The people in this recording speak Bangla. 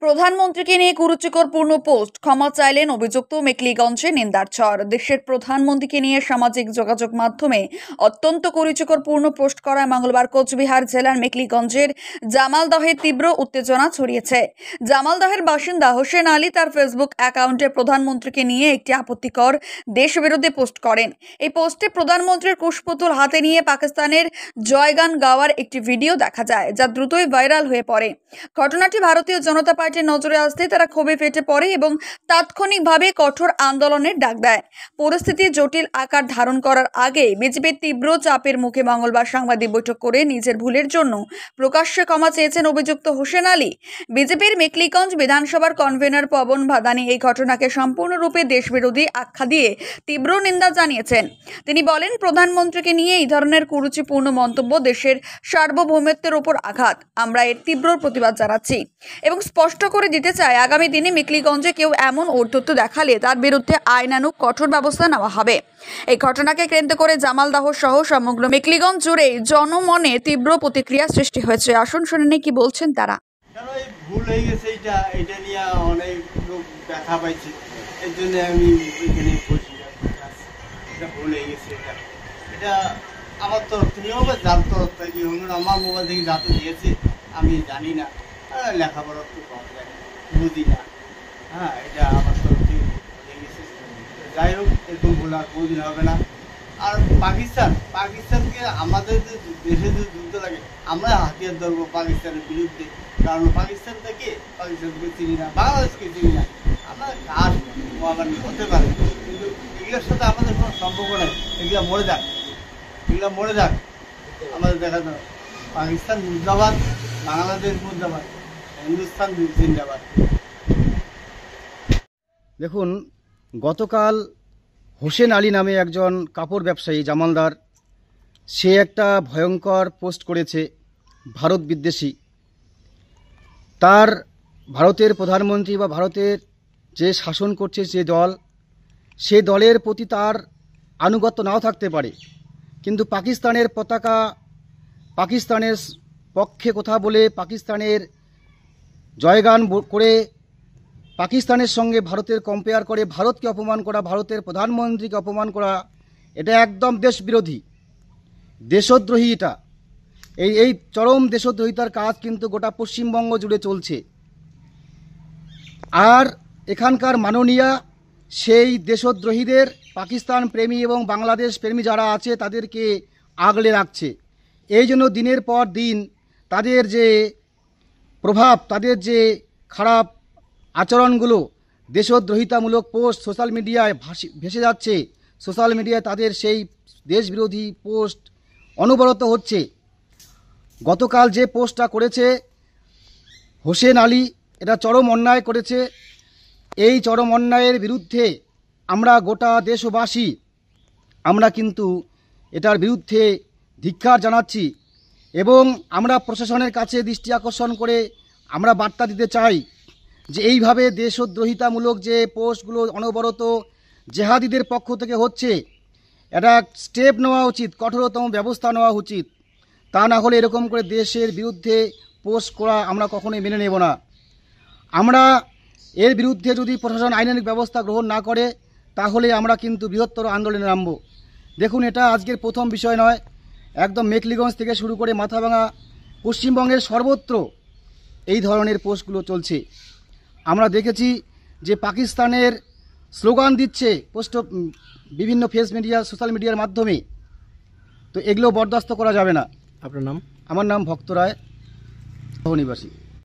প্রধানমন্ত্রীকে নিয়ে কুরুচিকরপূর্ণ পোস্ট, ক্ষমা চাইলেন অভিযুক্ত। মেখলিগঞ্জে নিন্দার ঝড়। দেশের প্রধানমন্ত্রীকে নিয়ে সামাজিক যোগাযোগ মাধ্যমে অত্যন্ত কুরুচিকরপূর্ণ পোস্ট করায় মঙ্গলবার কোচবিহার জেলার মেখলিগঞ্জের জামালদহে তীব্র উত্তেজনা ছড়িয়েছে। জামালদহের বাসিন্দা হোসেন আলী তার ফেসবুক অ্যাকাউন্টে প্রধানমন্ত্রীকে নিয়ে একটি আপত্তিকর দেশবিরোধী পোস্ট করেন। এই পোস্টে প্রধানমন্ত্রীর কুশপুতুল হাতে নিয়ে পাকিস্তানের জয়গান গাওয়ার একটি ভিডিও দেখা যায়, যা দ্রুতই ভাইরাল হয়ে পড়ে। ঘটনাটি ভারতীয় জনতা পার্টির নজরে আসতে তারা ক্ষোভে ফেটে পড়ে এবং তাৎক্ষণিকভাবে কঠোর আন্দোলনের ডাক দেয়। পরিস্থিতি জটিল আকার ধারণ করার আগে বিজেপির তীব্র চাপের মুখে মঙ্গলবার সাংবাদিক বৈঠক করে নিজের ভুলের জন্য প্রকাশ্যে ক্ষমা চেয়েছেন অভিযুক্ত হোসেন আলী। বিজেপির মেখলিগঞ্জ বিধানসভার কনভেনর পবন ভাদানি এই ঘটনাকে সম্পূর্ণরূপে দেশবিরোধী আখ্যা দিয়ে তীব্র নিন্দা জানিয়েছেন। তিনি বলেন, প্রধানমন্ত্রীকে নিয়ে এই ধরনের কুরুচিপূর্ণ মন্তব্য দেশের সার্বভৌমত্বের উপর আঘাত। আমরা এর তীব্র প্রতিবাদ জানাচ্ছি এবং স্পষ্ট করে দিতে চাই, আগামী দিনে মেখলিগঞ্জে কেউ এমন ঔদ্ধত্য দেখালে তার বিরুদ্ধে আইনানুগ কঠোর ব্যবস্থা নেওয়া হবে। এই ঘটনাকে কেন্দ্র করে জামালদহ সহ সমগ্র মেখলিগঞ্জ জুড়ে জনমনে তীব্র প্রতিক্রিয়া সৃষ্টি হয়েছে। আসুন শুনে নিই কি বলছেন তারা। ভুল হয়ে গেছে, এটা নিয়ে অনেক লোক দেখা পাইছে, এর জন্য আমি এখানে বসি। এটা ভুল হয়ে গেছে, এটা আমার তরফ থেকে হোক, যার তরফ থেকে হোক, আমার মোবাইল থেকে যাতে দিয়েছে আমি জানি না, লেখাপড়া একটু কম জানি, বুঝি না। এটা আমার তরফ থেকে হয়ে গেছে। যাই হোক, এরকম ভুল আর কোনোদিন হবে না। আর পাকিস্তানকে আমাদের যে দেশে যে যুদ্ধ লাগে, আমরা হাতিয়ার ধরবো পাকিস্তানের বিরুদ্ধে, কারণ পাকিস্তানকে চিনি না, বাংলাদেশকে চিনি না। আমরা কাজ হতে পারে, কিন্তু এগুলোর সাথে আমাদের কোনো সম্পর্ক নেই। এগুলো মরে যাক, আমাদের দেখা যাবে। পাকিস্তান মুর্দাবাদ, বাংলাদেশ মুর্দাবাদ, হিন্দুস্তান জিন্দাবাদ। দেখুন, গতকাল হোসেন আলী নামে একজন কাপড় ব্যবসায়ী জামালদার, সে একটা ভয়ঙ্কর পোস্ট করেছে ভারত বিদ্বেষী। তার ভারতের প্রধানমন্ত্রী বা ভারতের যে শাসন করছে যে দল, সে দলের প্রতি তার আনুগত্য নাও থাকতে পারে, কিন্তু পাকিস্তানের পতাকা, পাকিস্তানের পক্ষে কথা বলে, পাকিস্তানের জয়গান করে, পাকিস্তানের সঙ্গে ভারতের কম্পেয়ার করে ভারতকে অপমান করা, ভারতের প্রধানমন্ত্রীকে অপমান করা, এটা একদম দেশবিরোধী, দেশদ্রোহী। এটা এই চরম দেশদ্রোহিতার কাজ কিন্তু গোটা পশ্চিমবঙ্গ জুড়ে চলছে। আর এখানকার মাননীয়া সেই দেশদ্রোহীদের, পাকিস্তান প্রেমী এবং বাংলাদেশ প্রেমী যারা আছে তাদেরকে আগলে রাখছে। এই জন্য দিনের পর দিন তাদের যে প্রভাব, তাদের যে খারাপ আচরণগুলো, দেশদ্রোহিতামূলক পোস্ট সোশ্যাল মিডিয়ায় ভেসে যাচ্ছে, সোশ্যাল মিডিয়ায় তাদের সেই দেশবিরোধী পোস্ট অনবরত হচ্ছে। গতকাল যে পোস্টটা করেছে হোসেন আলী, এটা চরম অন্যায় করেছে। এই চরম অন্যায়ের বিরুদ্ধে আমরা গোটা দেশবাসী আমরা কিন্তু এটার বিরুদ্ধে ধিক্কার জানাচ্ছি এবং আমরা প্রশাসনের কাছে দৃষ্টি আকর্ষণ করে আমরা বার্তা দিতে চাই যে এইভাবে দেশদ্রোহিতামূলক যে পোস্টগুলো অনবরত জেহাদিদের পক্ষ থেকে হচ্ছে, এটা স্টেপ নেওয়া উচিত, কঠোরতম ব্যবস্থা নেওয়া উচিত। তা না হলে এরকম করে দেশের বিরুদ্ধে পোস্ট করা আমরা কখনোই মেনে নেব না। আমরা এর বিরুদ্ধে যদি প্রশাসন আইনানুগ ব্যবস্থা গ্রহণ না করে, তাহলে আমরা কিন্তু বৃহত্তর আন্দোলনে নামব। দেখুন, এটা আজকের প্রথম বিষয় নয়, একদম মেখলিগঞ্জ থেকে শুরু করে মাথাভাঙা, পশ্চিমবঙ্গের সর্বত্র এই ধরনের পোস্টগুলো চলছে। আমরা দেখেছি যে পাকিস্তানের স্লোগান দিচ্ছে পোস্ট বিভিন্ন ফেস মিডিয়া, সোশ্যাল মিডিয়ার মাধ্যমে। তো এগুলো বরদাস্ত করা যাবে না। আপনার নাম? আমার নাম ভক্ত রায়, নিবাসী।